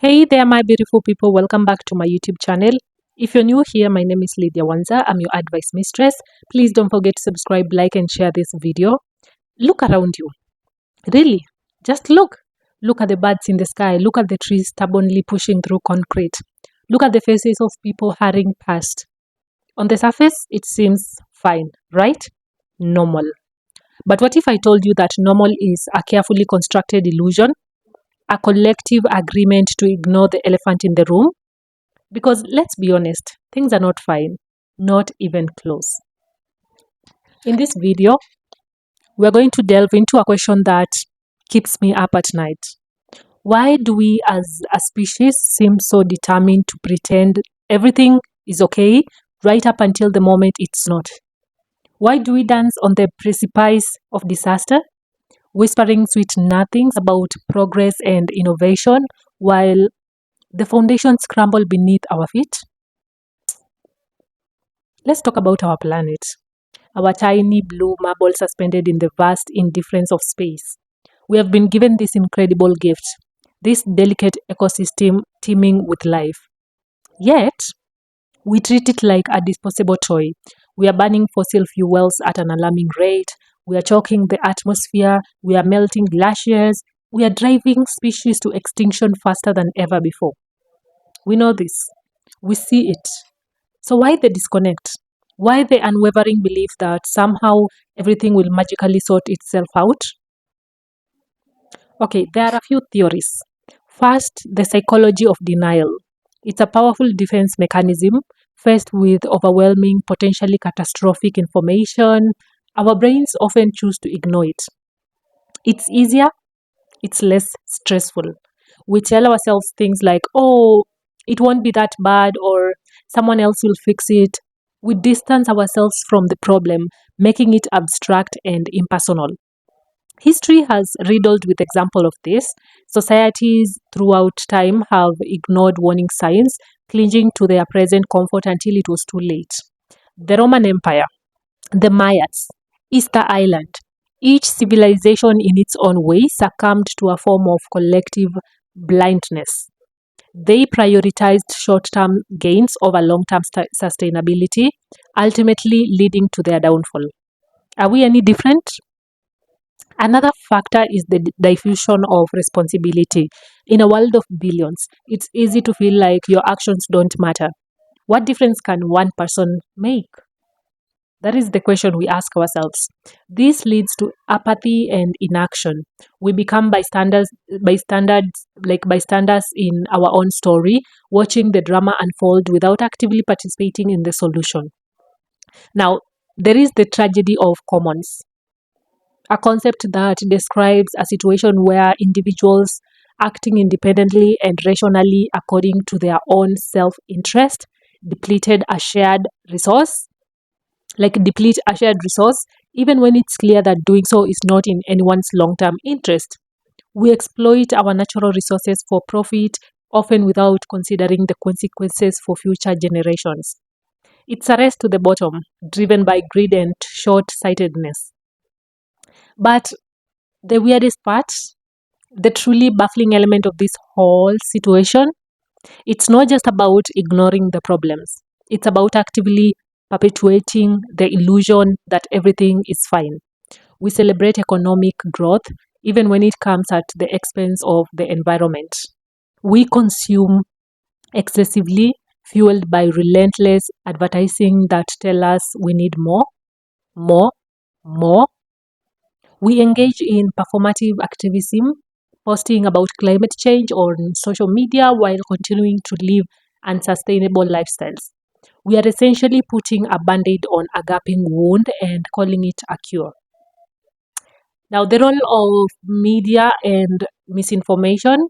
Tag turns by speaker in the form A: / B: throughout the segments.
A: Hey there, my beautiful people. Welcome back to my YouTube channel. If you're new here, my name is Lydia Wanza. I'm your advice mistress. Please don't forget to subscribe, like, and share this video. Look around you. Really, just look. Look at the birds in the sky. Look at the trees stubbornly pushing through concrete. Look at the faces of people hurrying past. On the surface, it seems fine, right? Normal. But what if I told you that normal is a carefully constructed illusion? A collective agreement to ignore the elephant in the room? Because let's be honest, things are not fine, not even close. In this video, we're going to delve into a question that keeps me up at night. Why do we as a species seem so determined to pretend everything is okay right up until the moment it's not? Why do we dance on the precipice of disaster, whispering sweet nothings about progress and innovation while the foundations crumble beneath our feet? Let's talk about our planet, our tiny blue marble suspended in the vast indifference of space. We have been given this incredible gift, this delicate ecosystem teeming with life. Yet, we treat it like a disposable toy. We are burning fossil fuels at an alarming rate. We are choking the atmosphere. We are melting glaciers. We are driving species to extinction faster than ever before. We know this. We see it. So why the disconnect? Why the unwavering belief that somehow everything will magically sort itself out? Okay, there are a few theories. First, the psychology of denial. It's a powerful defense mechanism. Faced with overwhelming, potentially catastrophic information, our brains often choose to ignore it. It's easier, it's less stressful. We tell ourselves things like, oh, it won't be that bad, or someone else will fix it. We distance ourselves from the problem, making it abstract and impersonal. History has riddled with example of this. Societies throughout time have ignored warning signs, clinging to their present comfort until it was too late. The Roman Empire, the Mayas, Easter Island, each civilization in its own way succumbed to a form of collective blindness. They prioritized short term gains over long term sustainability, ultimately leading to their downfall. Are we any different? Another factor is the diffusion of responsibility. In a world of billions, it's easy to feel like your actions don't matter. What difference can one person make? That is the question we ask ourselves. This leads to apathy and inaction. We become bystanders in our own story, watching the drama unfold without actively participating in the solution. Now, there is the tragedy of commons, a concept that describes a situation where individuals acting independently and rationally according to their own self-interest depleted a shared resource deplete a shared resource, even when it's clear that doing so is not in anyone's long term interest. We exploit our natural resources for profit, often without considering the consequences for future generations. It's a race to the bottom, driven by greed and short sightedness. But the weirdest part, the truly baffling element of this whole situation, it's not just about ignoring the problems, it's about actively perpetuating the illusion that everything is fine. We celebrate economic growth even when it comes at the expense of the environment. We consume excessively, fueled by relentless advertising that tell us we need more, more, more. We engage in performative activism, posting about climate change on social media while continuing to live unsustainable lifestyles. We are essentially putting a band aid on a gaping wound and calling it a cure. Now, the role of media and misinformation,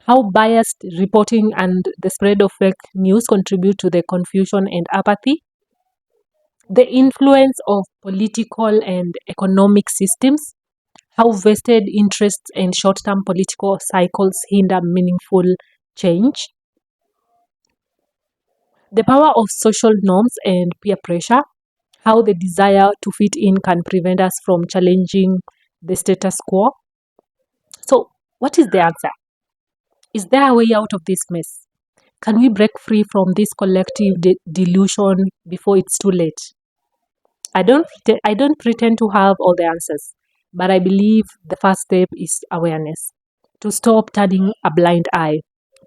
A: how biased reporting and the spread of fake news contribute to the confusion and apathy, the influence of political and economic systems, how vested interests and short term political cycles hinder meaningful change, the power of social norms and peer pressure, how the desire to fit in can prevent us from challenging the status quo. So, what is the answer? Is there a way out of this mess? Can we break free from this collective delusion before it's too late? I don't pretend to have all the answers, but I believe the first step is awareness. To stop turning a blind eye,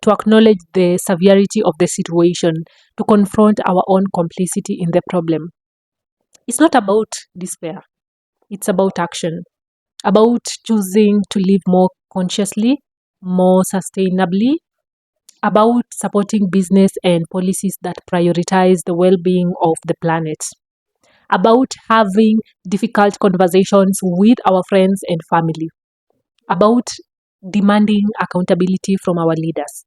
A: to acknowledge the severity of the situation, to confront our own complicity in the problem. It's not about despair, it's about action, about choosing to live more consciously, more sustainably, about supporting business and policies that prioritize the well being of the planet, about having difficult conversations with our friends and family, about demanding accountability from our leaders.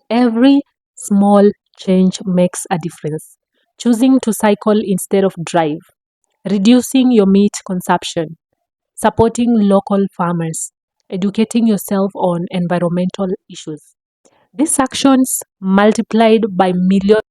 A: Every small change makes a difference. Choosing to cycle instead of drive, reducing your meat consumption, supporting local farmers, educating yourself on environmental issues. These actions multiplied by millions